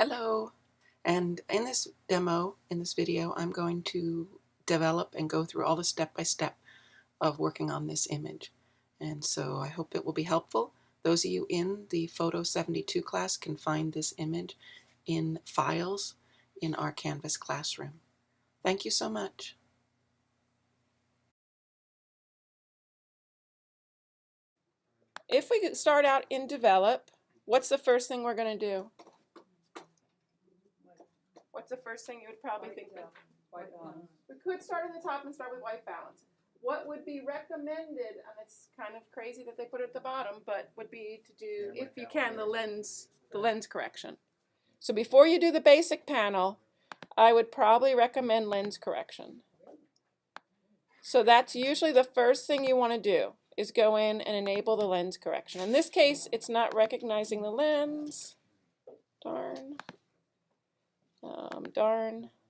Hello, and in this demo, in this video, I'm going to develop and go through all the step-by-step of working on this image. And so I hope it will be helpful. Those of you in the Photo 72 class can find this image in files in our Canvas classroom. Thank you so much. If we start out in Develop, what's the first thing we're going to do? What's the first thing you would probably think of? White balance. We could start at the top and start with white balance. What would be recommended, and it's kind of crazy that they put it at the bottom, but would be to do, if you can, the lens correction. So before you do the basic panel, I would probably recommend lens correction. So that's usually the first thing you want to do, is go in and enable the lens correction. In this case, it's not recognizing the lens. Darn.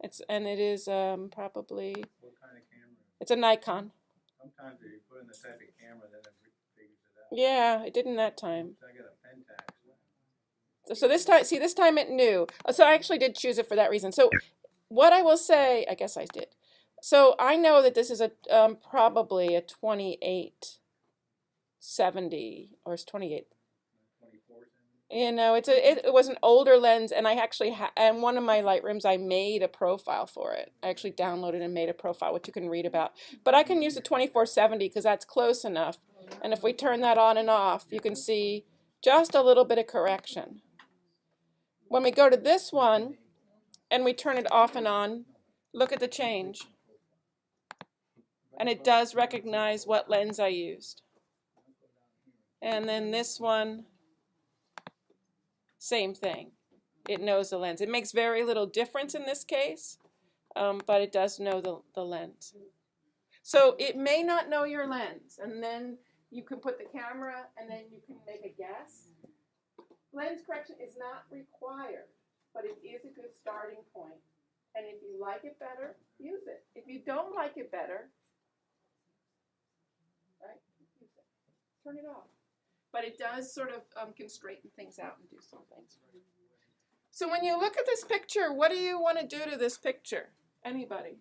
It is probably. What kind of camera? It's a Nikon. Sometimes if you put in the type of camera, then it figures it out. Yeah, it didn't that time. I got a Pentax. So this time, see, this time it knew. So I actually did choose it for that reason. So what I will say, I guess I did. So I know that this is a probably a 2870 or it's 28. You know, it was an older lens, and I actually and one of my Lightrooms I made a profile for it. I actually downloaded and made a profile, which you can read about. But I can use the 2470 because that's close enough. And if we turn that on and off, you can see just a little bit of correction. When we go to this one and we turn it off and on, look at the change. And it does recognize what lens I used. And then this one, same thing. It knows the lens. It makes very little difference in this case, but it does know the lens. So it may not know your lens, and then you can put the camera and then you can make a guess. Lens correction is not required, but it is a good starting point. And if you like it better, use it. If you don't like it better, right, use it. Turn it off. But it does sort of can straighten things out and do some things. So when you look at this picture, what do you want to do to this picture? Anybody?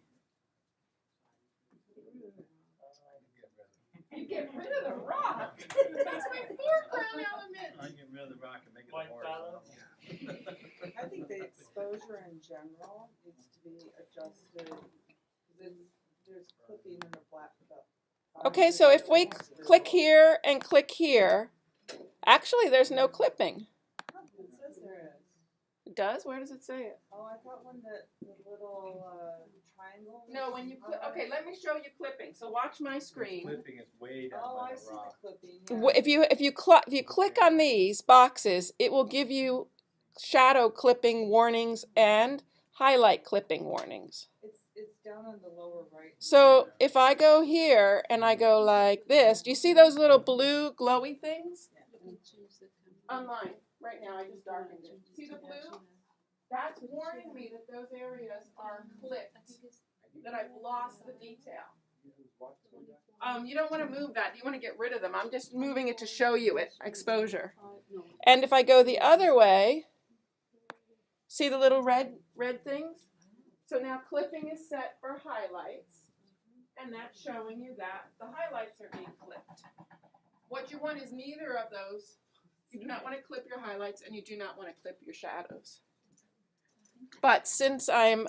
You get rid of the rock. That's my foreground element. I get rid of the rock and make it horizontal. I think the exposure in general needs to be adjusted. There's clipping in the black. Okay, so if we click here and click here, actually there's no clipping. It says there is. It does? Where does it say it? Oh, I thought when the little triangle. No, when you click. Okay, let me show you clipping. So watch my screen. Clipping is way down Oh, by I the see rock. the clipping. Yeah. If you click on these boxes, it will give you shadow clipping warnings and highlight clipping warnings. It's down on the lower right. So if I go here and I go like this, do you see those little blue glowy things? On mine, right now, I just darkened it. See the blue? That's warning me that those areas are clipped, that I've lost the detail. You don't want to move that. You want to get rid of them. I'm just moving it to show you it, exposure. And if I go the other way, see the little red things? So now clipping is set for highlights, and that's showing you that the highlights are being clipped. What you want is neither of those. You do not want to clip your highlights, and you do not want to clip your shadows. But since I'm,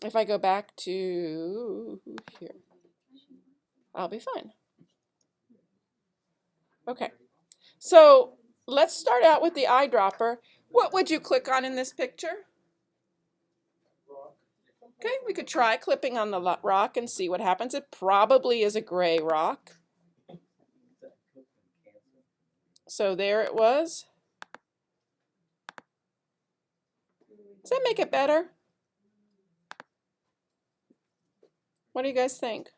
if I go back to here, I'll be fine. Okay, so let's start out with the eyedropper. What would you click on in this picture? Okay, we could try clipping on the rock and see what happens. It probably is a gray rock. So there it was. Does that make it better? What do you guys think?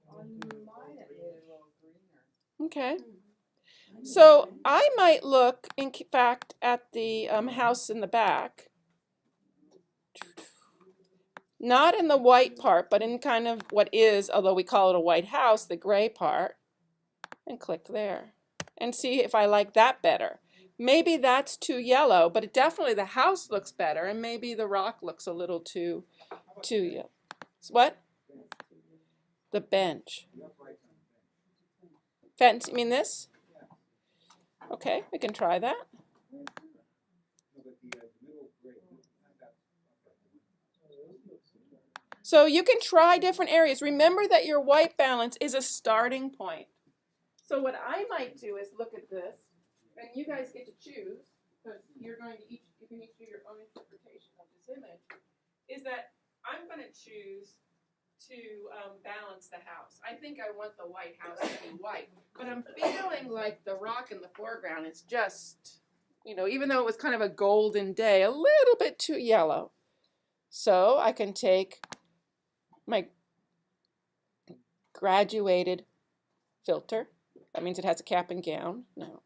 On mine it made it a little greener. Okay. So I might look, in fact, at the house in the back. Not in the white part, but in kind of what is, although we call it a white house, the gray part. And click there. And see if I like that better. maybe that's too yellow, but it definitely the house looks better, and maybe the rock looks a little too yellow. What? The bench. Fence, you mean this? Okay, we can try that. So you can try different areas. Remember that your white balance is a starting point. So what I might do is look at this, and you guys get to choose, because you can each do your own interpretation of this image, is that I'm going to choose to balance the house. I think I want the white house to be white, but I'm feeling like the rock in the foreground is just, even though it was kind of a golden day, a little bit too yellow. So I can take my graduated filter. That means it has a cap and gown. No.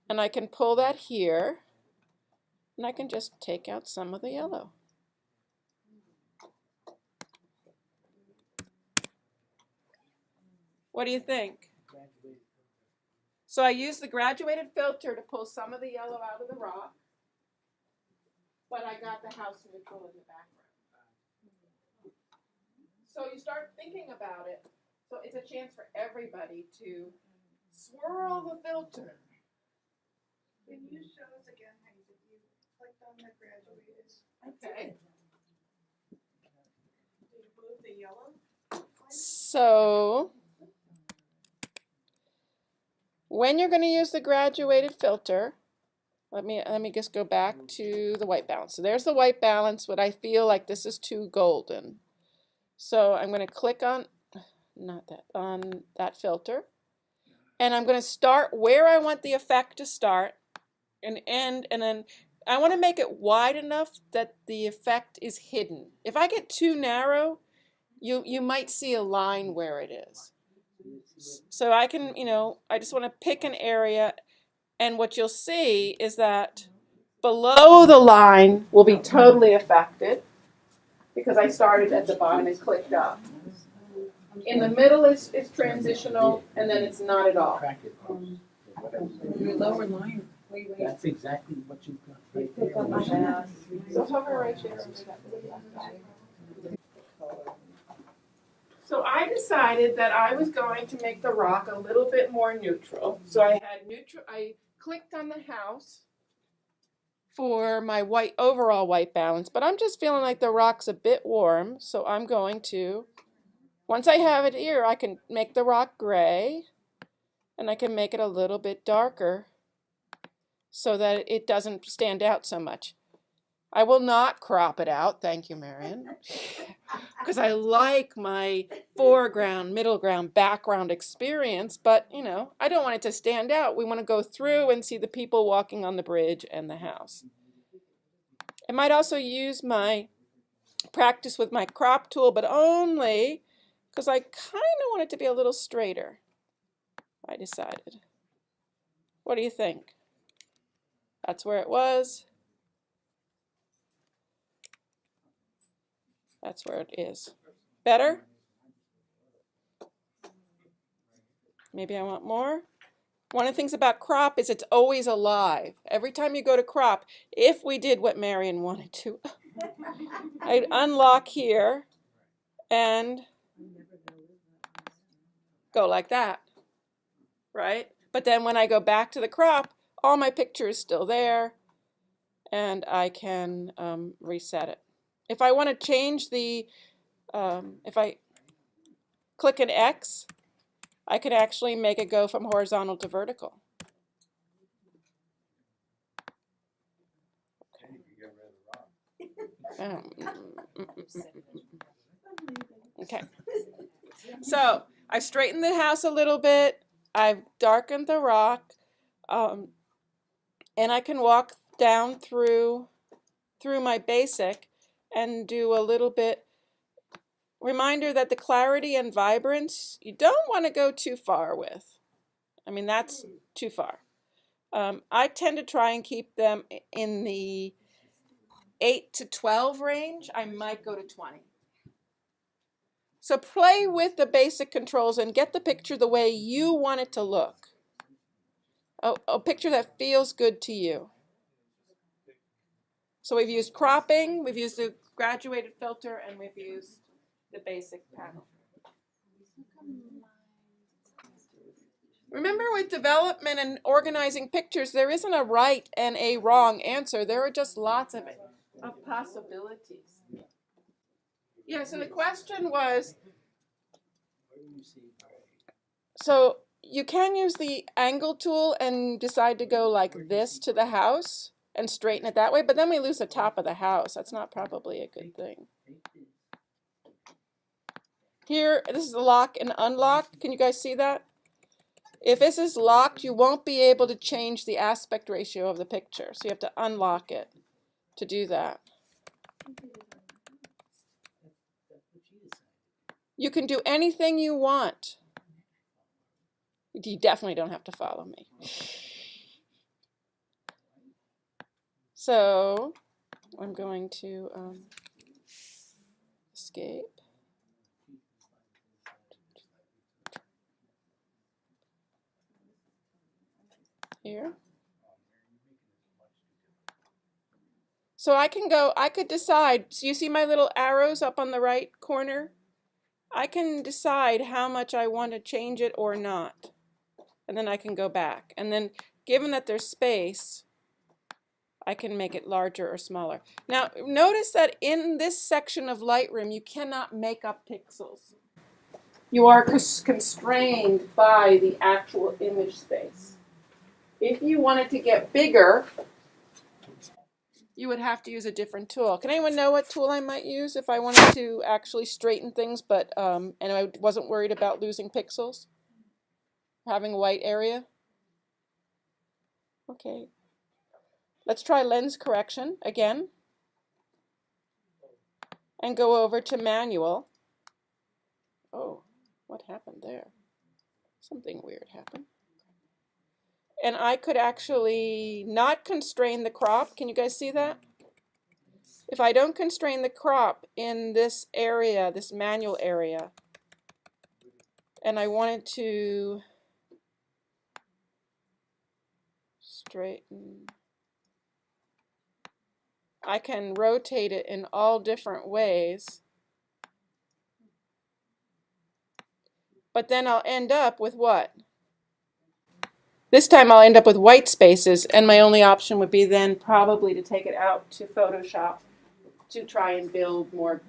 And I can pull that here, and I can just take out some of the yellow. What do you think? So I use the graduated filter to pull some of the yellow out of the rock, but I got the house neutral in the background. So you start thinking about it. So it's a chance for everybody to swirl the filter. Can you show us again how you clicked on the graduated? Okay. Did you move the yellow? So when you're going to use the graduated filter, let me just go back to the white balance. So there's the white balance, but I feel like this is too golden. So I'm going to click on that filter, and I'm going to start where I want the effect to start and end, and then I want to make it wide enough that the effect is hidden. If I get too narrow, you might see a line where it is. So I can, I just want to pick an area, and what you'll see is that below the line will be totally affected because I started at the bottom and clicked up. In the middle is transitional, and then it's not at all. Your lower line. That's exactly what you've got right there. So hover right there. So I decided that I was going to make the rock a little bit more neutral. So I clicked on the house for my overall white balance, but I'm just feeling like the rock's a bit warm, so I'm going to, once I have it here, I can make the rock gray, and I can make it a little bit darker so that it doesn't stand out so much. I will not crop it out, thank you, Marion, because I like my foreground, middle ground, background experience, but, I don't want it to stand out. We want to go through and see the people walking on the bridge and the house. I might also use my practice with my crop tool, but only because I kind of want it to be a little straighter, I decided. What do you think? That's where it was. That's where it is. Better? Maybe I want more. One of the things about crop is it's always alive. Every time you go to crop, if we did what Marion wanted to, I'd unlock here and go like that, right? But then when I go back to the crop, all my picture is still there, and I can reset it. If I want to change the, if I click an X, I could actually make it go from horizontal to vertical. Okay. So I've straightened the house a little bit. I've darkened the rock, and I can walk down through my basic and do a little bit. Reminder that the clarity and vibrance, you don't want to go too far with. I mean, that's too far. I tend to try and keep them in the 8 to 12 range. I might go to 20. So play with the basic controls and get the picture the way you want it to look. A picture that feels good to you. So we've used cropping, we've used the graduated filter, and we've used the basic panel. Remember, with development and organizing pictures, there isn't a right and a wrong answer. There are just lots of possibilities. Yeah, so the question was, so you can use the angle tool and decide to go like this to the house and straighten it that way, but then we lose the top of the house. That's not probably a good thing. Here, this is the lock and unlock. Can you guys see that? If this is locked, you won't be able to change the aspect ratio of the picture. So you have to unlock it to do that. You can do anything you want. You definitely don't have to follow me. So I'm going to escape. Here. So I could decide, so you see my little arrows up on the right corner? I can decide how much I want to change it or not. And then I can go back. And then given that there's space, I can make it larger or smaller. Now notice that in this section of Lightroom, you cannot make up pixels. You are constrained by the actual image space. If you wanted to get bigger, you would have to use a different tool. Can anyone know what tool I might use if I wanted to actually straighten things, but and I wasn't worried about losing pixels? Having a white area? Okay. Let's try lens correction again. And go over to manual. Oh, what happened there? Something weird happened. And I could actually not constrain the crop. Can you guys see that? If I don't constrain the crop in this area, this manual area, and I wanted to straighten, I can rotate it in all different ways. But then I'll end up with what? This time I'll end up with white spaces, and my only option would be then probably to take it out to Photoshop to try and build more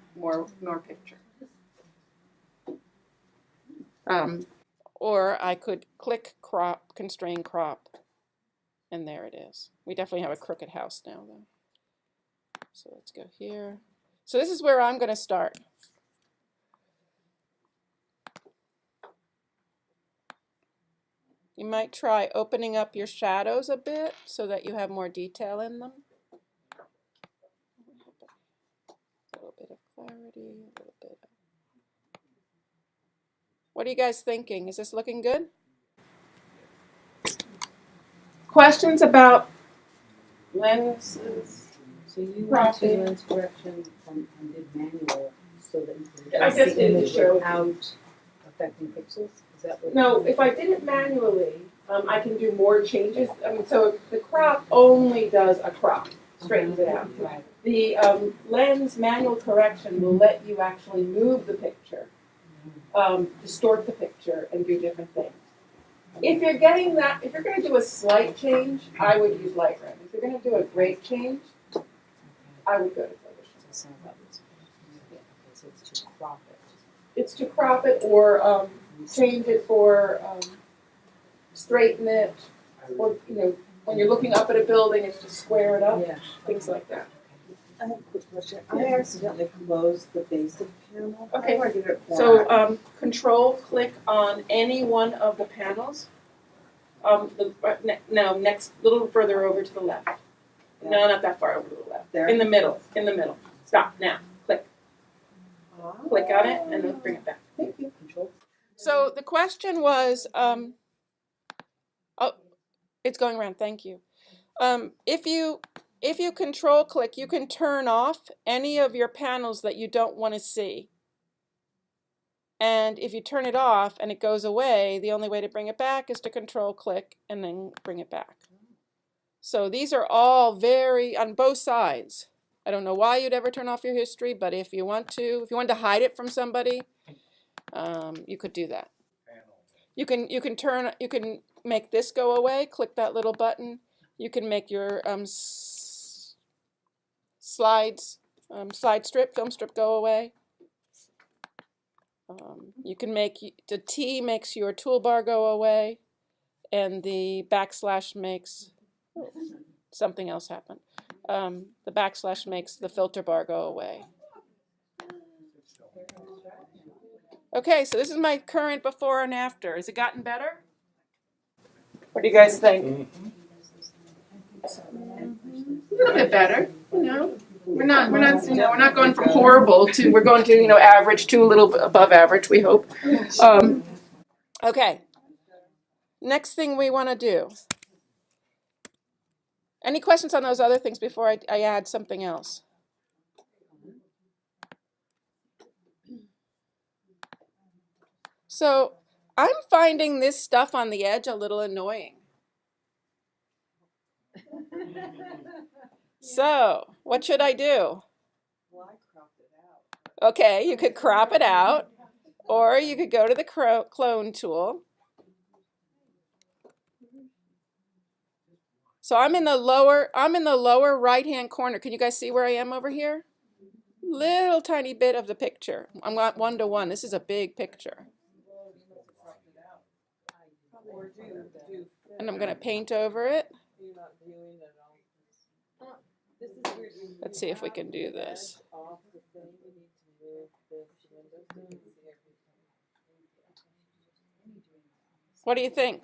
picture. Or I could click crop, constrain crop, and there it is. We definitely have a crooked house now, though. So let's go here. So this is where I'm going to start. You might try opening up your shadows a bit so that you have more detail in them. A little bit of clarity, a little bit of... What are you guys thinking? Is this looking good? Questions about lenses? So you went to lens correction and did manual so that you could I adjust just the did image to show. without affecting pixels? Is that what? No, if I did it manually, I can do more changes. So the crop only does a crop, straightens it out. Right. The lens manual correction will let you actually move the picture, distort the picture, and do different things. If you're getting that, if you're going to do a slight change, I would use Lightroom. If you're going to do a great change, I would go to Photoshop. So it's to crop it. It's to crop it or change it for straighten it, or when you're looking up at a building, it's to square it up, Yeah. things like that. I have a quick question. I accidentally closed the basic panel. Okay. How do I get it back? So control click on any one of the panels. No, next, little further over to the left. Yeah. No, not that far over to the left. There? In the middle. Stop now. Click. Ah. Click on it and then bring it back. Thank you. Control. So the question was, oh, it's going around. Thank you. If you control click, you can turn off any of your panels that you don't want to see. And if you turn it off and it goes away, the only way to bring it back is to control click and then bring it back. So these are all very, on both sides. I don't know why you'd ever turn off your history, but if you wanted to hide it from somebody, you could do that. You can make this go away. Click that little button. You can make your film strip go away. You can make the T makes your toolbar go away, and the backslash makes something else happen. The backslash makes the filter bar go away. Okay, so this is my current before and after. Has it gotten better? What do you guys think? A little bit better, you know. We're not going from horrible to, we're going to, average to a little above average, we hope. Okay. Next thing we want to do. Any questions on those other things before I add something else? So I'm finding this stuff on the edge a little annoying. So what should I do? Well, I cropped it out. Okay, you could crop it out, or you could go to the clone tool. So I'm in the lower right-hand corner. Can you guys see where I am over here? Little tiny bit of the picture. I'm not 1-to-1. This is a big picture. And I'm going to paint over it. Let's see if we can do this. What do you think?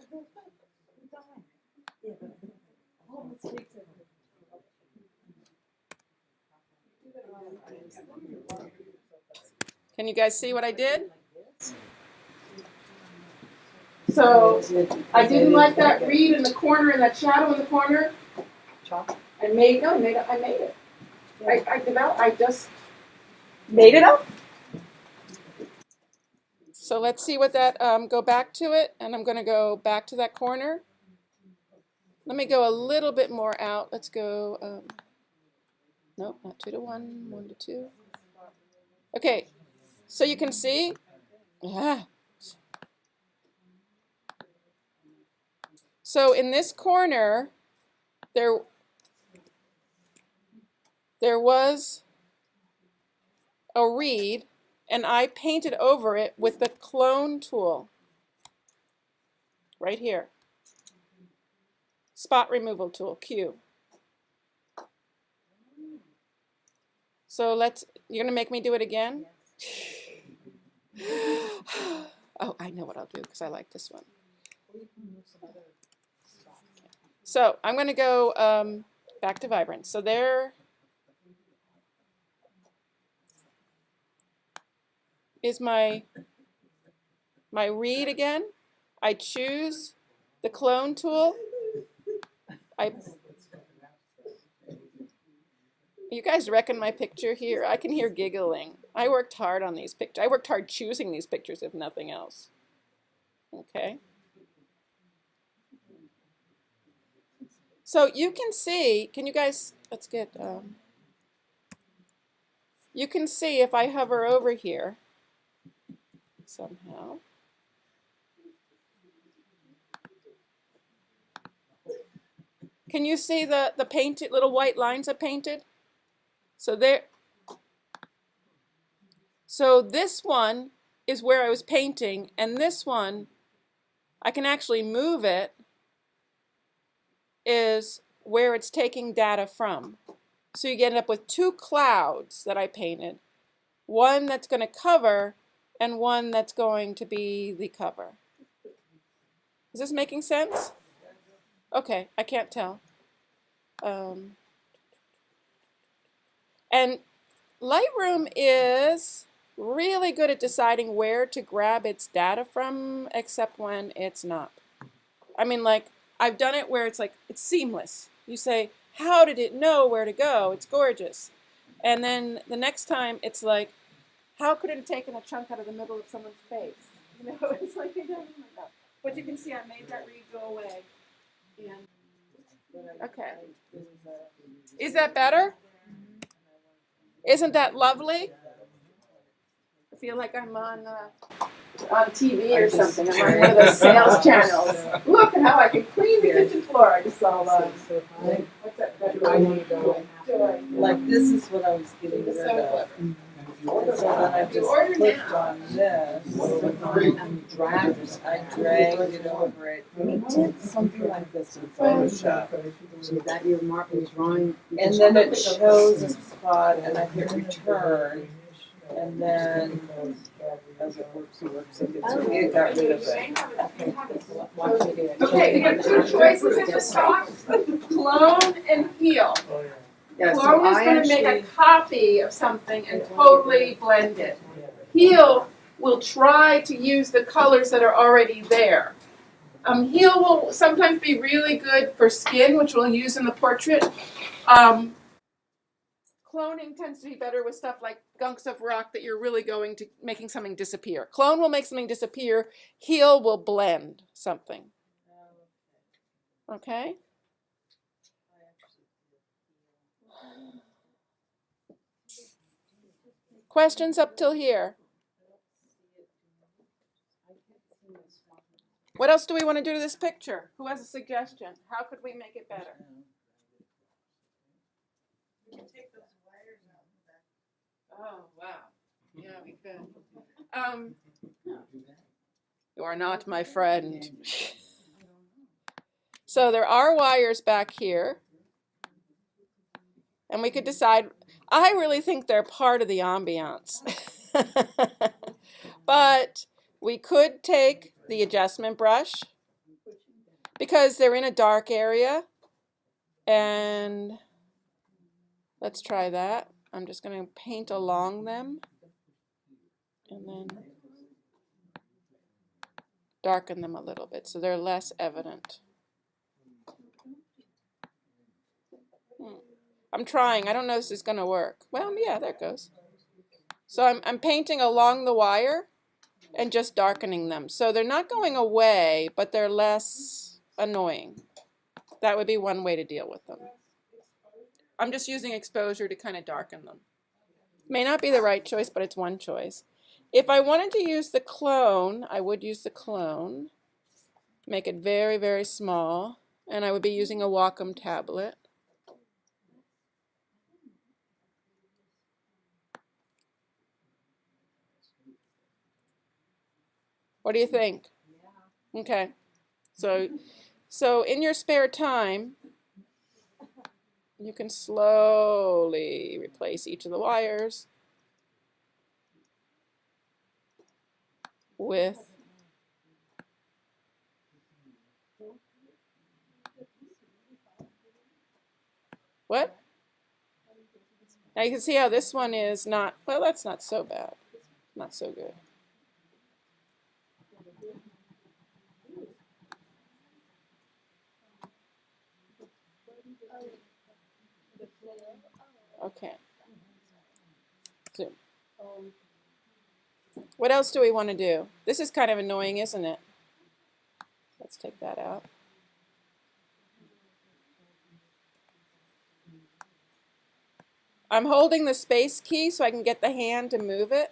Can you guys see what I did? So I didn't like that reed in the corner and that shadow in the corner. I made it. I just made it up. So let's see what that, go back to it, and I'm going to go back to that corner. Let me go a little bit more out. Let's go, nope, not 2-to-1, 1-to-2. Okay, so you can see, so in this corner, there was a reed, and I painted over it with the clone tool, right here. Spot removal tool, Q. So you're gonna make me do it again? Oh, I know what I'll do because I like this one. So I'm gonna go back to Vibrance. So there is my reed again. I choose the clone tool. You guys reckon my picture here? I can hear giggling. I worked hard on these pictures. I worked hard choosing these pictures, if nothing else. Okay. So you can see, can you guys, let's get, you can see if I hover over here, somehow. Can you see the painted little white lines I painted? So there. So this one is where I was painting, and this one, I can actually move it, is where it's taking data from. So you get up with two clouds that I painted. One that's going to cover, and one that's going to be the cover. Is this making sense? Okay, I can't tell. And Lightroom is really good at deciding where to grab its data from, except when it's not. I mean, like, I've done it where it's like, it's seamless. You say, how did it know where to go? It's gorgeous. And then the next time it's like, how could it have taken a chunk out of the middle of someone's face? You know, it's like, oh my God. But you can see I made that reed go away. And okay. Is that better? Isn't that lovely? I feel like I'm on TV or something. I'm on one of those sales channels. Look at how I can clean the kitchen floor. I just saw what's that? Like this is what I was getting rid of. And so then I just clicked on this and dragged it over it. We did something like this in Photoshop. So that your mark was drawing. And then it shows a spot and I hit return. And then as it works, it got rid of it. Okay, you have two choices in the top: clone and heal. Yeah, so Clone is I going to make a actually, copy of something and totally blend it. Heal will try to use the colors that are already there. Heal will sometimes be really good for skin, which we'll use in the portrait. Cloning tends to be better with stuff like gunks of rock that you're really going to making something disappear. Clone will make something disappear. Heal will blend something. Okay? Questions up till here? What else do we want to do to this picture? Who has a suggestion? How could we make it better? We can take those wires out. Oh, wow. Yeah, we could. You are not my friend. So there are wires back here. And we could decide, I really think they're part of the ambiance. But we could take the adjustment brush because they're in a dark area. And let's try that. I'm just going to paint along them and then darken them a little bit so they're less evident. I'm trying. I don't know if this is going to work. Well, yeah, there it goes. So I'm painting along the wire and just darkening them. So they're not going away, but they're less annoying. That would be one way to deal with them. I'm just using exposure to kind of darken them. May not be the right choice, but it's one choice. If I wanted to use the clone, I would use the clone. Make it very, very small. And I would be using a Wacom tablet. What do you think? Okay. So in your spare time, you can slowly replace each of the wires with what? Now you can see how this one is not, well, that's not so bad. Not so good. Okay. Zoom. What else do we want to do? This is kind of annoying, isn't it? Let's take that out. I'm holding the space key so I can get the hand to move it.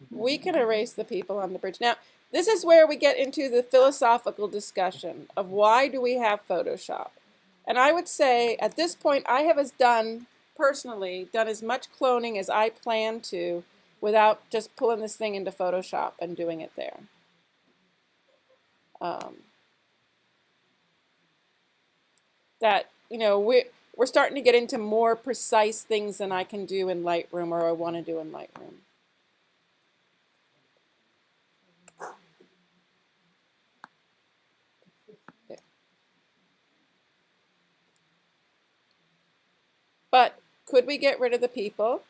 We can erase the people on the bridge. Now, this is where we get into the philosophical discussion of why do we have Photoshop. And I would say at this point I have personally done as much cloning as I plan to without just pulling this thing into Photoshop and doing it there. That, you know, we're starting to get into more precise things than I can do in Lightroom or I want to do in Lightroom. But could we get rid of the people?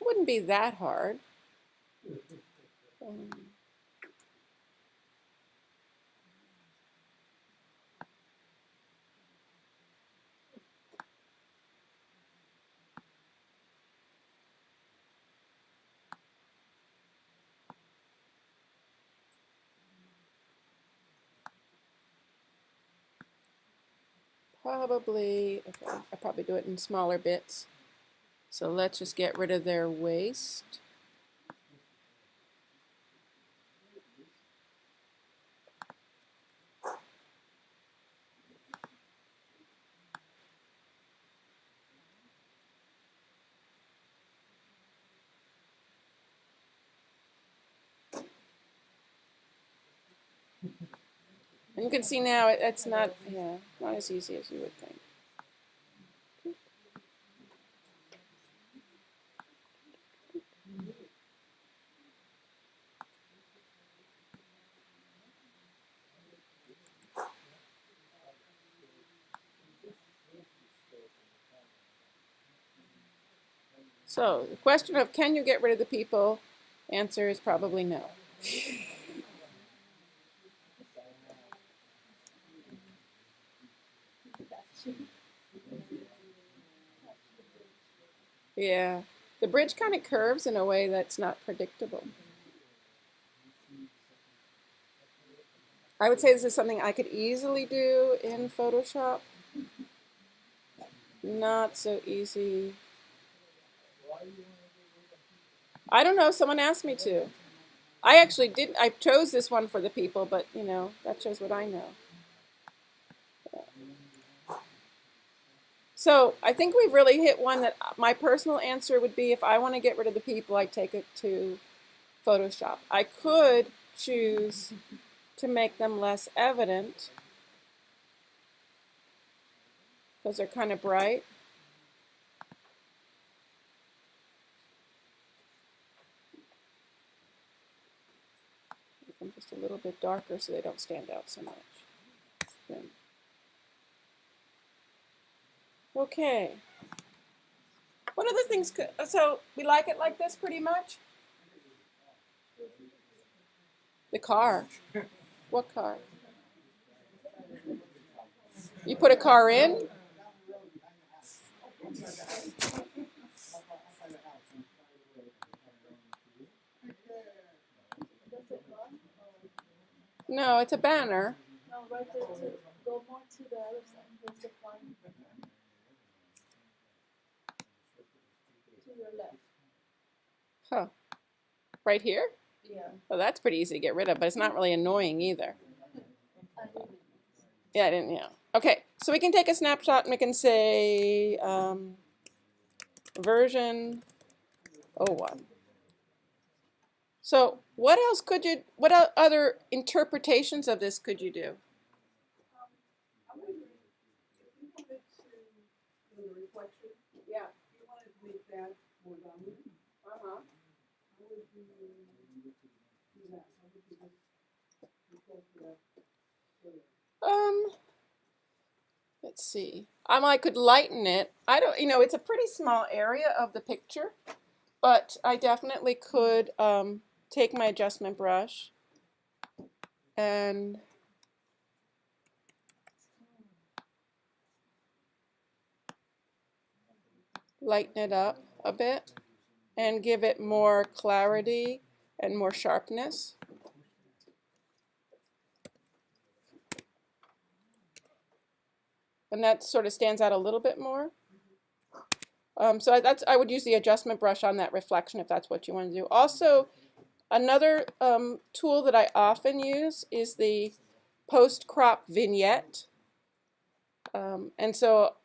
It wouldn't be that hard. probably, okay, I'll probably do it in smaller bits. So let's just get rid of their waist. And you can see now it's not, yeah, not as easy as you would think. So the question of can you get rid of the people? Answer is probably no. Yeah, the bridge kind of curves in a way that's not predictable. I would say this is something I could easily do in Photoshop. Not so easy. I don't know, someone asked me to. I actually didn't, I chose this one for the people, but you know, that shows what I know. So I think we've really hit one that my personal answer would be if I want to get rid of the people, I take it to Photoshop. I could choose to make them less evident because they're kind of bright. Make them just a little bit darker so they don't stand out so much. Then. Okay. What other things could, so we like it like this pretty much? The car. What car? You put a car in? No, it's a banner. No, right there to go more to the other side. There's the flying. To your left. Huh. Right here? Yeah. Well, that's pretty easy to get rid of, but it's not really annoying either. Yeah, I didn't, yeah. Okay, so we can take a snapshot and we can say version 01. So what else could you, what other interpretations of this could you do? I would, if you wanted to, the reflection, Yeah. if you wanted to make that more dominant, Uh-huh. I would do that. I would do this. Reflect that. Let's see. I could lighten it. I don't, you know, it's a pretty small area of the picture, but I definitely could take my adjustment brush and lighten it up a bit and give it more clarity and more sharpness. And that sort of stands out a little bit more. So I would use the adjustment brush on that reflection if that's what you want to do. Also, another tool that I often use is the post-crop vignette. And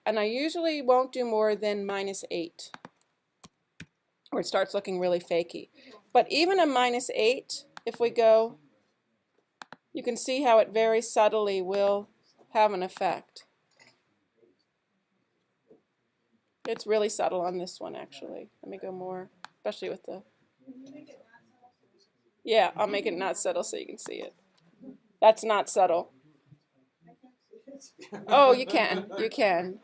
I usually won't do more than -8, where it starts looking really fakey. But even a -8, if we go, you can see how it very subtly will have an effect. It's really subtle on this one, actually. Let me go more, especially with the... Yeah, I'll make it not subtle so you can see it. That's not subtle. Oh, you can. You can.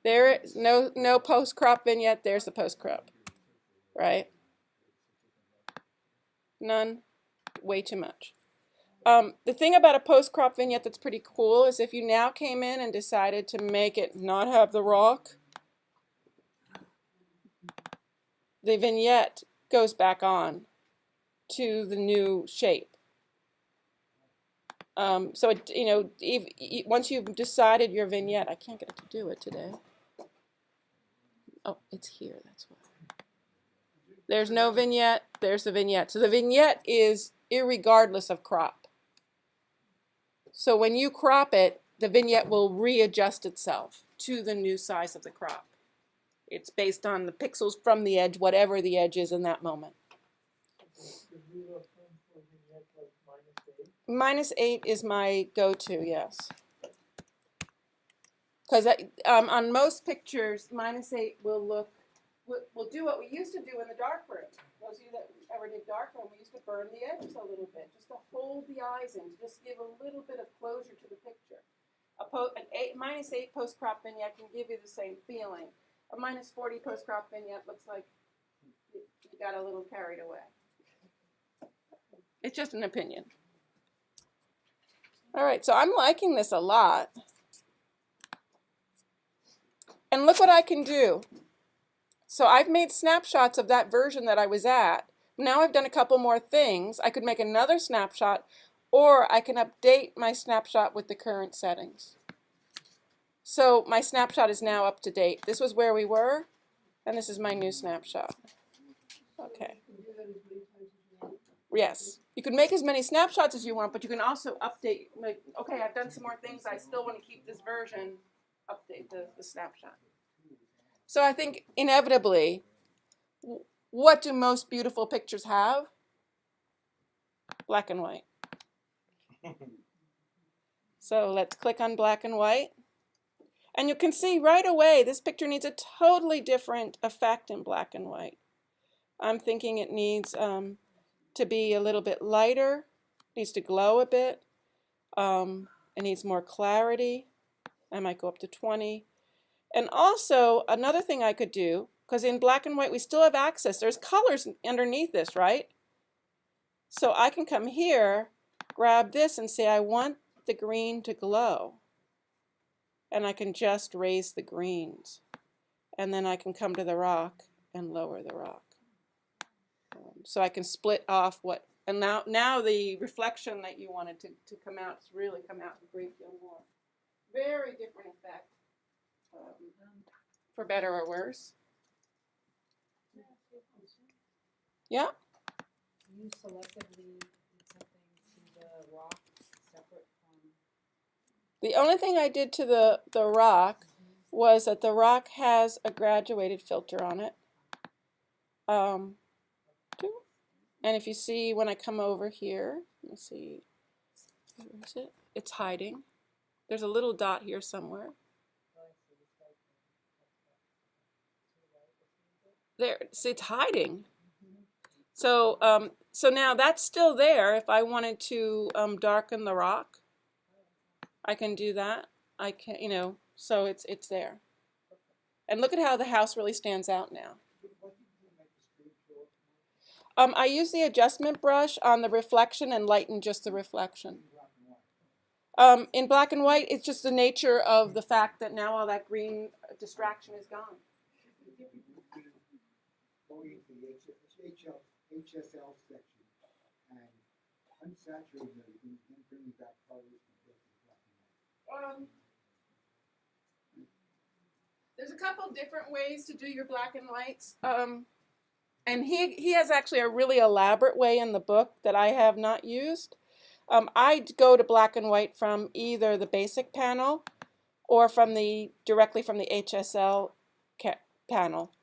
There is no post-crop vignette. There's the post-crop. Right? None. Way too much. The thing about a post-crop vignette that's pretty cool is if you now came in and decided to make it not have the rock, the vignette goes back on to the new shape. So it, you know, once you've decided your vignette, I can't get it to do it today. Oh, it's here. That's why. There's no vignette. There's the vignette. So the vignette is irregardless of crop. So when you crop it, the vignette will readjust itself to the new size of the crop. It's based on the pixels from the edge, whatever the edge is in that moment. -8 is my go-to, yes. Because on most pictures, -8 will do what we used to do in the darkroom. Those of you that ever did darkroom, we used to burn the edges a little bit, just to hold the eyes in, to just give a little bit of closure to the picture. An -8 post-crop vignette can give you the same feeling. A -40 post-crop vignette looks like you got a little carried away. It's just an opinion. All right, so I'm liking this a lot. And look what I can do. So I've made snapshots of that version that I was at. Now I've done a couple more things. I could make another snapshot, or I can update my snapshot with the current settings. So my snapshot is now up to date. This was where we were, and this is my new snapshot. Okay. Yes. You can make as many snapshots as you want, but you can also update, like, okay, I've done some more things. I still want to keep this version, update the snapshot. So I think inevitably, what do most beautiful pictures have? Black and white. So let's click on black and white. And you can see right away this picture needs a totally different effect in black and white. I'm thinking it needs to be a little bit lighter, needs to glow a bit, it needs more clarity. I might go up to 20. And also another thing I could do, because in black and white we still have access, there's colors underneath this, right? So I can come here, grab this and say I want the green to glow. And I can just raise the greens. And then I can come to the rock and lower the rock. So I can split off what, and now the reflection that you wanted to come out has really come out a great deal more. Very different effect, for better or worse. Yeah? You selectively did something to the rock separate from... The only thing I did to the rock was that the rock has a graduated filter on it. And if you see when I come over here, let me see, where is it? It's hiding. There's a little dot here somewhere. There, see, it's hiding. So, so now that's still there. If I wanted to darken the rock, I can do that. I can, you know, so it's there. And look at how the house really stands out now. I use the adjustment brush on the reflection and lighten just the reflection. In black and white, it's just the nature of the fact that now all that green distraction is gone. Going into the HSL section and unsaturating everything, then bringing back colors from black and white. There's a couple different ways to do your black and whites. And he has actually a really elaborate way in the book that I have not used. I go to black and white from either the basic panel or from directly from the HSL panel.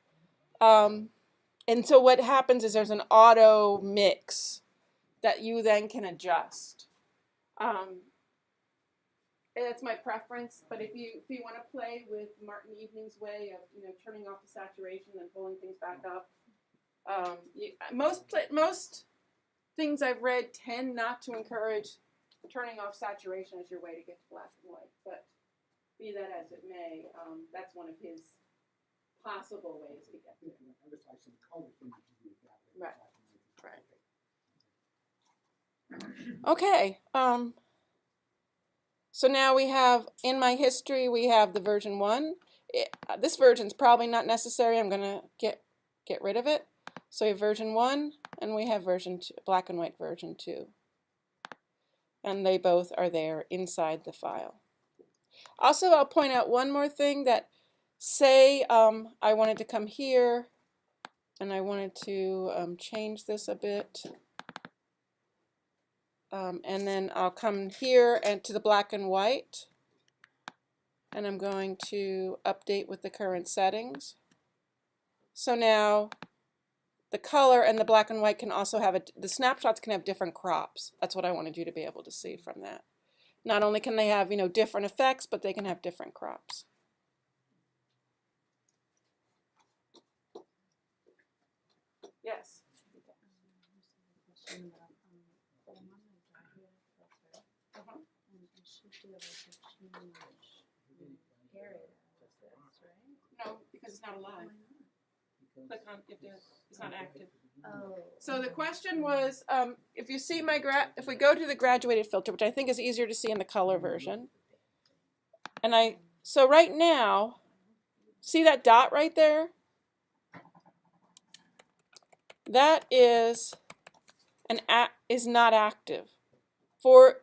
And so what happens is there's an auto mix that you then can adjust. That's my preference, but if you want to play with Martin Evening's way of turning off the saturation and pulling things back up, most things I've read tend not to encourage turning off saturation as your way to get to black and white. But be that as it may, that's one of his possible ways to get there. Right. Okay. So now we have, in my history, we have the version 1. This version's probably not necessary. I'm going to get rid of it. So we have version 1, and we have version 2, black and white version 2. and they both are there inside the file. Also, I'll point out one more thing, that say I wanted to come here and I wanted to change this a bit. And then I'll come here and to the black and white, and I'm going to update with the current settings. So now the color and the black and white can also have the snapshots can have different crops. That's what I wanted you to be able to see from that. Not only can they have, different effects, but they can have different crops. Yes. No, because it's not alive. Click on it. It's not active. Oh. So the question was, if you see if we go to the graduated filter, which I think is easier to see in the color version, and so right now, see that dot right there? That is not active.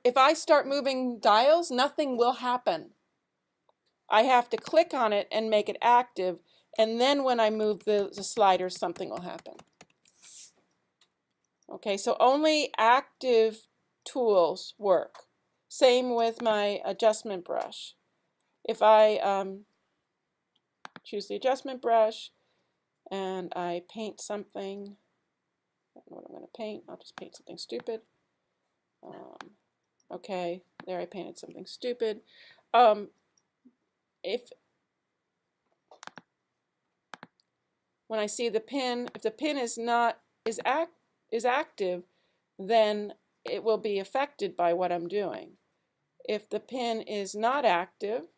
If I start moving dials, nothing will happen. I have to click on it and make it active, and then when I move the sliders, something will happen. Okay, so only active tools work. Same with my adjustment brush. If I choose the adjustment brush and I paint something, I don't know what I'm going to paint, I'll just paint something stupid. Okay, there I painted something stupid. When I see the pin, if the pin is active, then it will be affected by what I'm doing. If the pin is not active,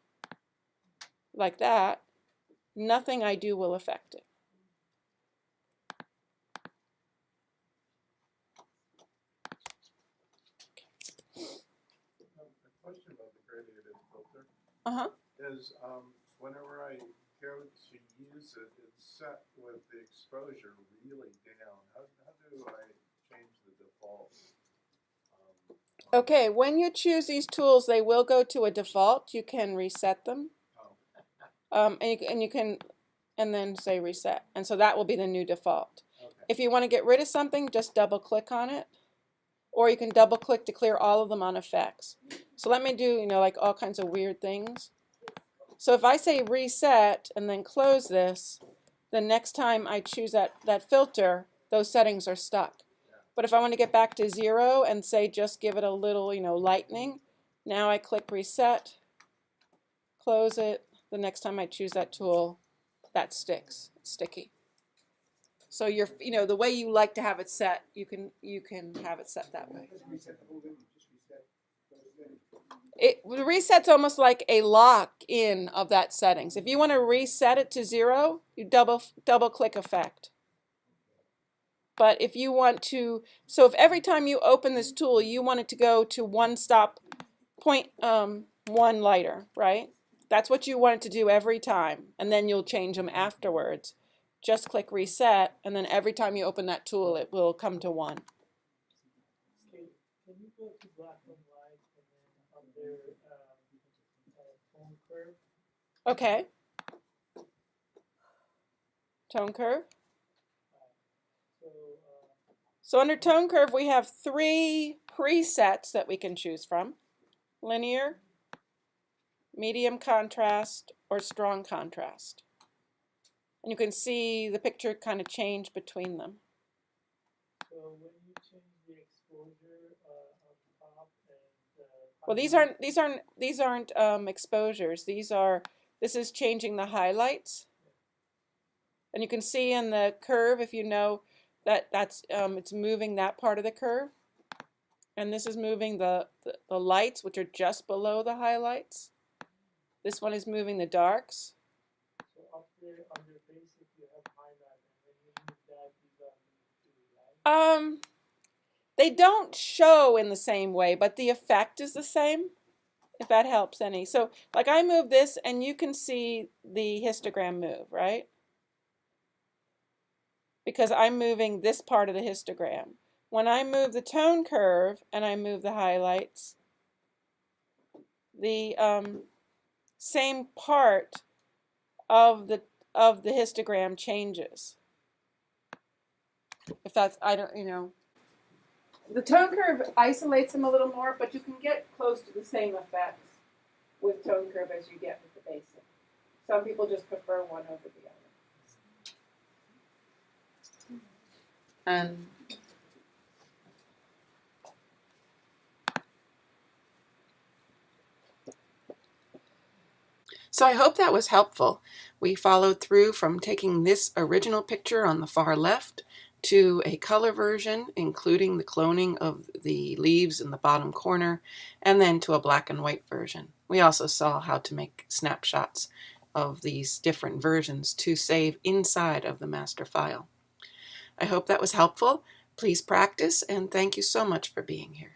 like that, nothing I do will affect it. A question about the gradient filter Uh-huh. is whenever I go to use it, it's set with the exposure really down. How do I change the default? Okay, when you choose these tools, they will go to a default. You can reset them. And then say reset. And so that will be the new default. Okay. If you want to get rid of something, just double click on it. Or you can double click to clear all of them on effects. So let me do, like all kinds of weird things. So if I say reset and then close this, the next time I choose that filter, those settings are stuck. But if I want to get back to 0 and say just give it a little, lightening, now I click reset, close it. The next time I choose that tool, that sticks. It's sticky. So the way you like to have it set, you can have it set that way. Reset the whole thing, just reset those settings. The reset's almost like a lock-in of that settings. If you want to reset it to 0, you double click effect. But if you want to, so if every time you open this tool, you want it to go to 1 lighter, right? That's what you want it to do every time, and then you'll change them afterwards. Just click reset, and then every time you open that tool, it will come to 1. Can you go to black and white and then under tone curve? Okay. Tone curve. So under tone curve, we have 3 presets that we can choose from: linear, medium contrast, or strong contrast. And you can see the picture kind of change between them. So when you change the exposure on top and Well, these aren't exposures. This is changing the highlights. And you can see in the curve, if you know that it's moving that part of the curve. And this is moving the lights, which are just below the highlights. This one is moving the darks. so up there under basic you have highlight, and when you move that these are moved too, right? They don't show in the same way, but the effect is the same, if that helps any. So like I move this and you can see the histogram move, right? Because I'm moving this part of the histogram. when I move the tone curve and I move the highlights, the same part of the histogram changes. If that's, I don't, you know, the tone curve isolates them a little more, but you can get close to the same effects with tone curve as you get with the basic. Some people just prefer one over the other. And so I hope that was helpful. We followed through from taking this original picture on the far left to a color version, including the cloning of the leaves in the bottom corner, and then to a black and white version. We also saw how to make snapshots of these different versions to save inside of the master file. I hope that was helpful. Please practice, and thank you so much for being here.